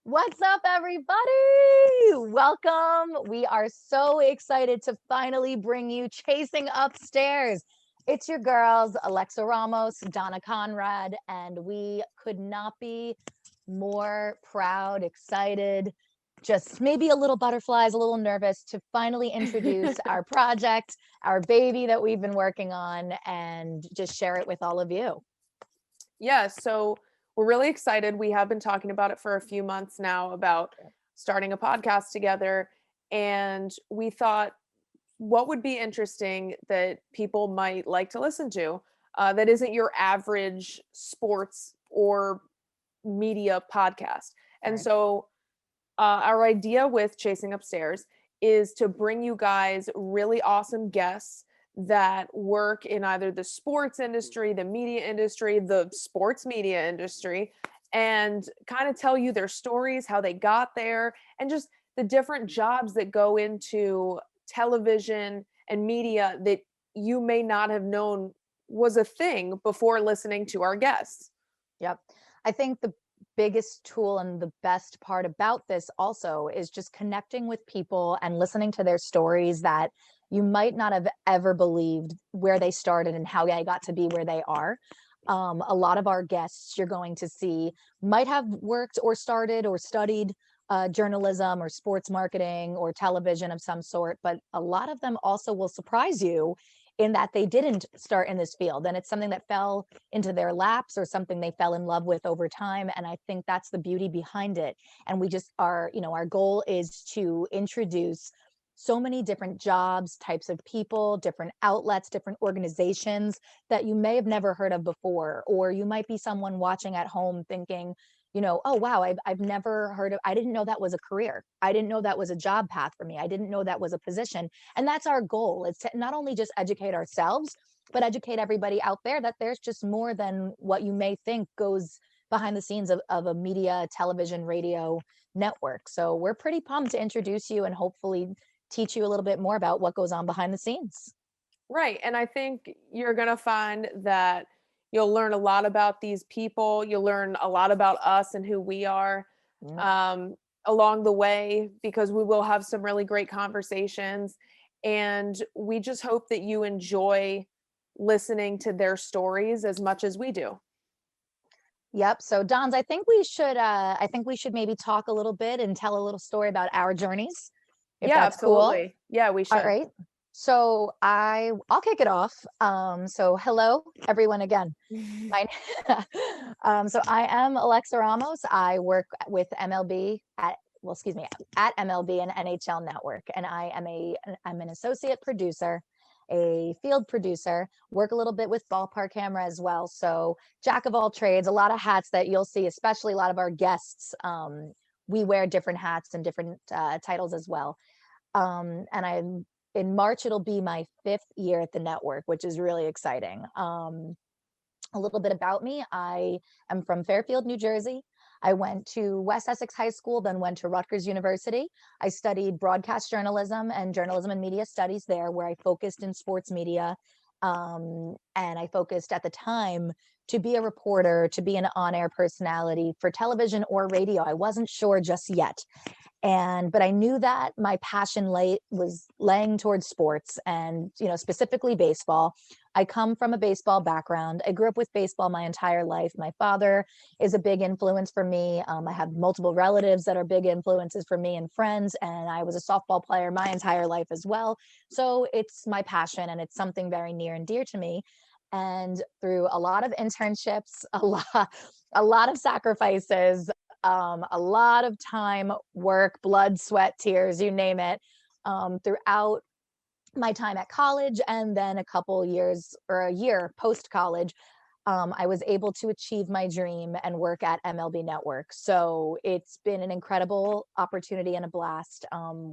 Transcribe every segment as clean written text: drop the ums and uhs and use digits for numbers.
What's up, everybody? Welcome. We are so excited to finally bring you Chasing Upstairs. It's your girls, Alexa Ramos, Donna Conrad, and we could not be more proud, excited, just maybe a little butterflies, a little nervous to finally introduce our project, our baby that we've been working on, and just share it with all of you. Yeah, so we're really excited. We have been talking about it for a few months now about starting a podcast together. And we thought, what would be interesting that people might like to listen to that isn't your average sports or media podcast? And Right. so, our idea with Chasing Upstairs is to bring you guys really awesome guests that work in either the sports industry, the media industry, the sports media industry, and kind of tell you their stories, how they got there, and just the different jobs that go into television and media that you may not have known was a thing before listening to our guests. Yep. I think the biggest tool and the best part about this also is just connecting with people and listening to their stories that you might not have ever believed where they started and how they got to be where they are. A lot of our guests you're going to see might have worked or started or studied journalism or sports marketing or television of some sort, but a lot of them also will surprise you in that they didn't start in this field and it's something that fell into their laps or something they fell in love with over time. And I think that's the beauty behind it. And we just are, our goal is to introduce so many different jobs, types of people, different outlets, different organizations that you may have never heard of before, or you might be someone watching at home thinking, oh wow, I've never heard of, I didn't know that was a career. I didn't know that was a job path for me. I didn't know that was a position. And that's our goal. It's to not only just educate ourselves, but educate everybody out there that there's just more than what you may think goes behind the scenes of a media, television, radio network. So we're pretty pumped to introduce you and hopefully teach you a little bit more about what goes on behind the scenes. Right. And I think you're going to find that you'll learn a lot about these people. You'll learn a lot about us and who we are Yep. um, along the way because we will have some really great conversations. And we just hope that you enjoy listening to their stories as much as we do. Yep. So Dons, I think we should maybe talk a little bit and tell a little story about our journeys, if Yeah, that's cool. absolutely. Yeah, we All should. right. So I'll kick it off. So hello everyone again. My so I am Alexa Ramos. I work with MLB at MLB and NHL Network, and I'm an associate producer, a field producer. Work a little bit with ballpark camera as well. So jack of all trades, a lot of hats that you'll see, especially a lot of our guests. We wear different hats and different titles as well. And I'm in March, it'll be my 5th year at the network, which is really exciting. A little bit about me. I am from Fairfield, New Jersey. I went to West Essex High School, then went to Rutgers University. I studied broadcast journalism and journalism and media studies there, where I focused in sports media. And I focused at the time to be a reporter, to be an on air personality for television or radio. I wasn't sure just yet. But I knew that my passion was laying towards sports and, specifically baseball. I come from a baseball background. I grew up with baseball my entire life. My father is a big influence for me. I have multiple relatives that are big influences for me and friends, and I was a softball player my entire life as well. So it's my passion and it's something very near and dear to me. And through a lot of internships, a lot of sacrifices, a lot of time, work, blood, sweat, tears, you name it, throughout my time at college. And then a couple years or a year post college, I was able to achieve my dream and work at MLB Network. So it's been an incredible opportunity and a blast.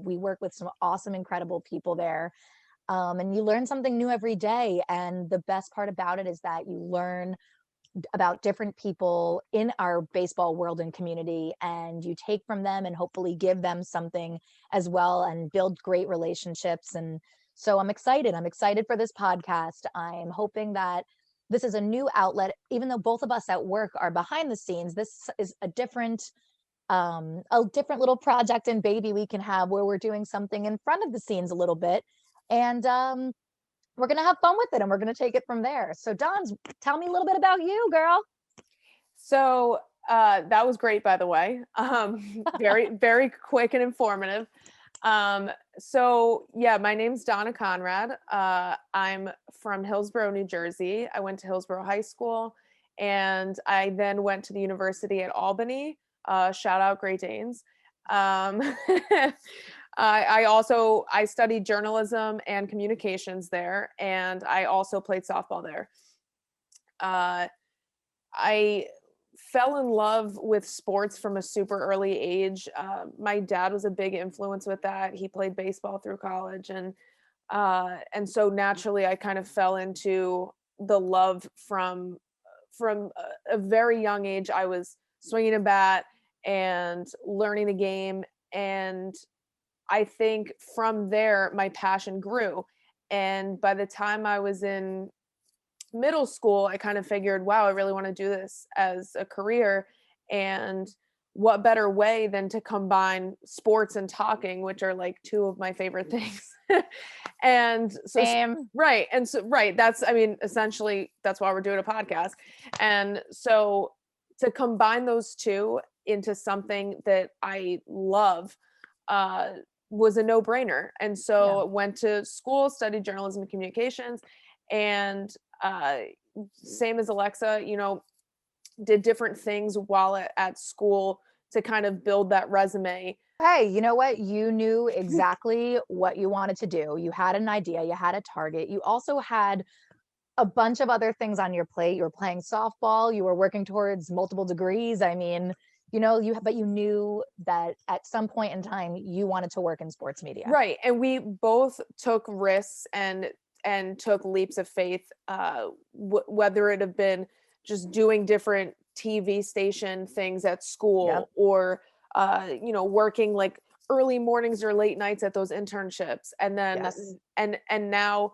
We work with some awesome, incredible people there. And you learn something new every day. And the best part about it is that you learn about different people in our baseball world and community, and you take from them and hopefully give them something as well and build great relationships. And so I'm excited for this podcast. I'm hoping that this is a new outlet. Even though both of us at work are behind the scenes, this is a different a different little project and baby we can have where we're doing something in front of the scenes a little bit. And we're going to have fun with it and we're going to take it from there. So, Don, tell me a little bit about you, girl. So that was great, by the way. Very, very quick and informative. So yeah, my name's Donna Conrad. I'm from Hillsborough, New Jersey. I went to Hillsborough High School, and I then went to the University at Albany. Shout out Great Danes. Um, I studied journalism and communications there, and I also played softball there. I fell in love with sports from a super early age. My dad was a big influence with that. He played baseball through college, and so naturally, I kind of fell into the love from a very young age. I was swinging a bat and learning the game, and I think from there my passion grew. And by the time I was in middle school, I kind of figured, wow, I really want to do this as a career. And what better way than to combine sports and talking, which are like two of my favorite things. And so, Same. right. And so, right. That's, I mean, essentially, that's why we're doing a podcast. And so to combine those two into something that I love, was a no brainer. And Yeah. so went to school, studied journalism and communications, and uh, same as Alexa, did different things while at school to kind of build that resume. Hey, you know what? You knew exactly what you wanted to do. You had an idea, you had a target. You also had a bunch of other things on your plate. You were playing softball, you were working towards multiple degrees. I mean, but you knew that at some point in time you wanted to work in sports media. Right. And we both took risks and took leaps of faith, whether it have been just doing different TV station things at school, Yep. or working like early mornings or late nights at those internships. And then Yes. and now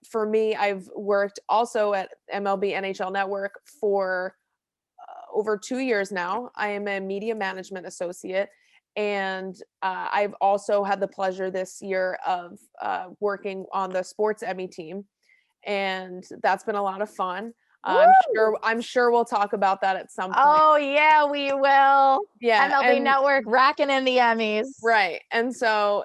for me, I've worked also at MLB NHL Network for over 2 years now. I am a media management associate, and I've also had the pleasure this year of working on the sports Emmy team, and that's been a lot of fun. Woo! I'm sure we'll talk about that at some point. Oh yeah, we will. Yeah, MLB and Network racking in the Emmys. right, and so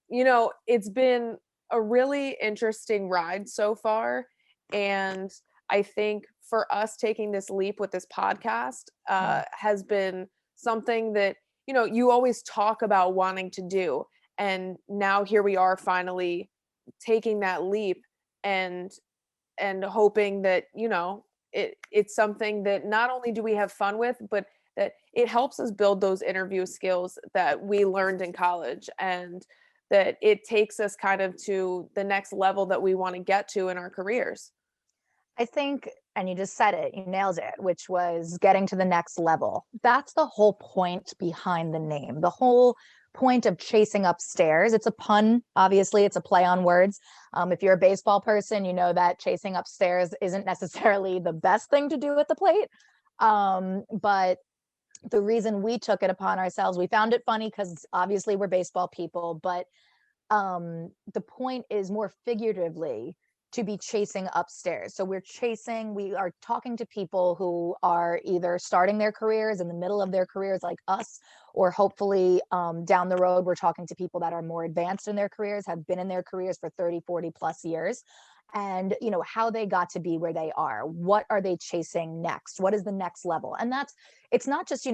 it's been a really interesting ride so far, and I think for us taking this leap with this podcast Yeah. has been something that you always talk about wanting to do, and now here we are finally taking that leap, and hoping that it's something that not only do we have fun with, but that it helps us build those interview skills that we learned in college, and that it takes us kind of to the next level that we want to get to in our careers. I think, and you just said it, you nailed it, which was getting to the next level. That's the whole point behind the name. The whole point of chasing upstairs. It's a pun, obviously, it's a play on words. If you're a baseball person, you know that chasing upstairs isn't necessarily the best thing to do at the plate. But the reason we took it upon ourselves, we found it funny because obviously we're baseball people, but the point is more figuratively to be chasing upstairs. So we are talking to people who are either starting their careers, in the middle of their careers like us, or hopefully down the road, we're talking to people that are more advanced in their careers, have been in their careers for 30, 40 plus years. And how they got to be where they are. What are they chasing next? What is the next level? And it's not just,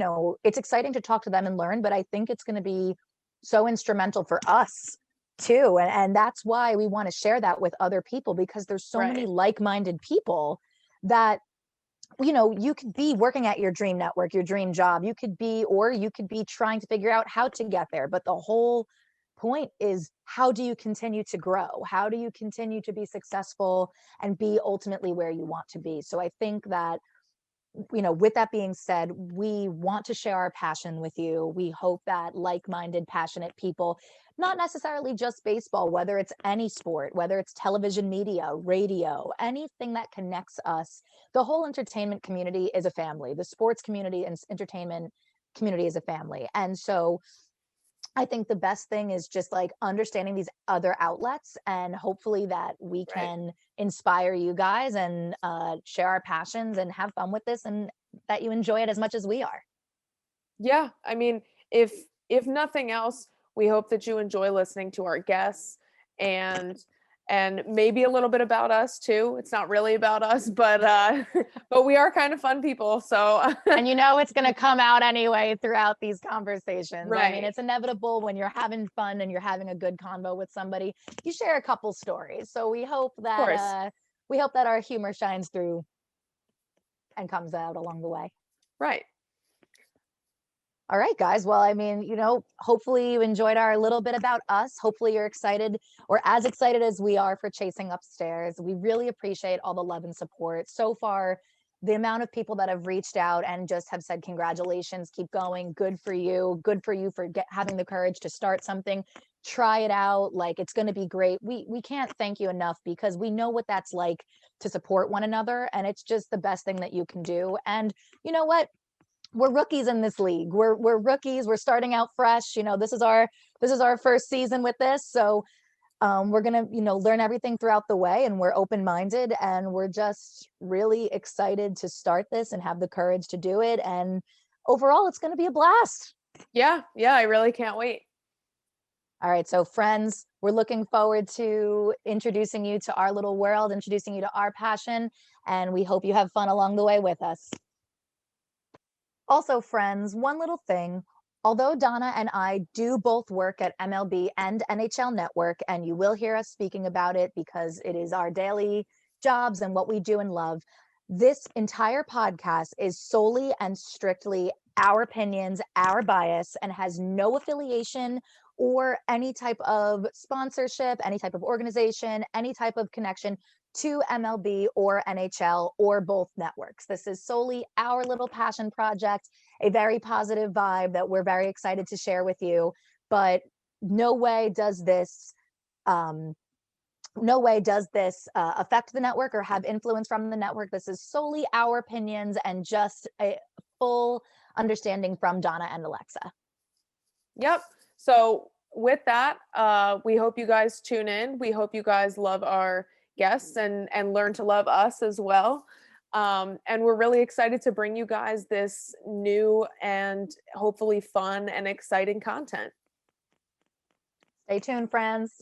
it's exciting to talk to them and learn, but I think it's going to be so instrumental for us too, and that's why we want to share that with other people, because there's so many Right. like-minded people that you could be working at your dream network, your dream job, you could be trying to figure out how to get there, but the whole point is, how do you continue to grow? How do you continue to be successful and be ultimately where you want to be? So I think that, with that being said, we want to share our passion with you. We hope that like-minded, passionate people, not necessarily just baseball, whether it's any sport, whether it's television media, radio, anything that connects us. The whole entertainment community is a family. The sports community and entertainment community as a family. And so I think the best thing is just like understanding these other outlets, and hopefully that we Right. can inspire you guys and share our passions and have fun with this, and that you enjoy it as much as we are. Yeah, I mean, if nothing else, we hope that you enjoy listening to our guests and maybe a little bit about us too. It's not really about us, but but we are kind of fun people, so And you know it's going to come out anyway throughout these conversations. I mean, right. it's inevitable when you're having fun and you're having a good convo with somebody. You share a couple stories. So Of course. we hope that our humor shines through and comes out along the way. Right. All right, guys. Well, I mean, hopefully you enjoyed our little bit about us. Hopefully you're excited, or as excited as we are, for Chasing Upstairs. We really appreciate all the love and support. So far, the amount of people that have reached out and just have said, congratulations, keep going, good for you, for having the courage to start something, try it out, like it's going to be great. We can't thank you enough, because we know what that's like to support one another, and it's just the best thing that you can do. And you know what? We're rookies in this league. We're rookies. We're starting out fresh. This is our first season with this, so we're gonna learn everything throughout the way, and we're open minded, and we're just really excited to start this and have the courage to do it. And overall, it's gonna be a blast. Yeah, yeah, I really can't wait. All right, so friends, we're looking forward to introducing you to our little world, introducing you to our passion, and we hope you have fun along the way with us. Also, friends, one little thing. Although Donna and I do both work at MLB and NHL Network, and you will hear us speaking about it because it is our daily jobs and what we do and love, this entire podcast is solely and strictly our opinions, our bias, and has no affiliation or any type of sponsorship, any type of organization, any type of connection to MLB or NHL or both networks. This is solely our little passion project, a very positive vibe that we're very excited to share with you. But no way does this um, affect the network or have influence from the network. This is solely our opinions and just a full understanding from Donna and Alexa. Yep. So with that, we hope you guys tune in. We hope you guys love our guests and learn to love us as well. And we're really excited to bring you guys this new and hopefully fun and exciting content. Stay tuned, friends.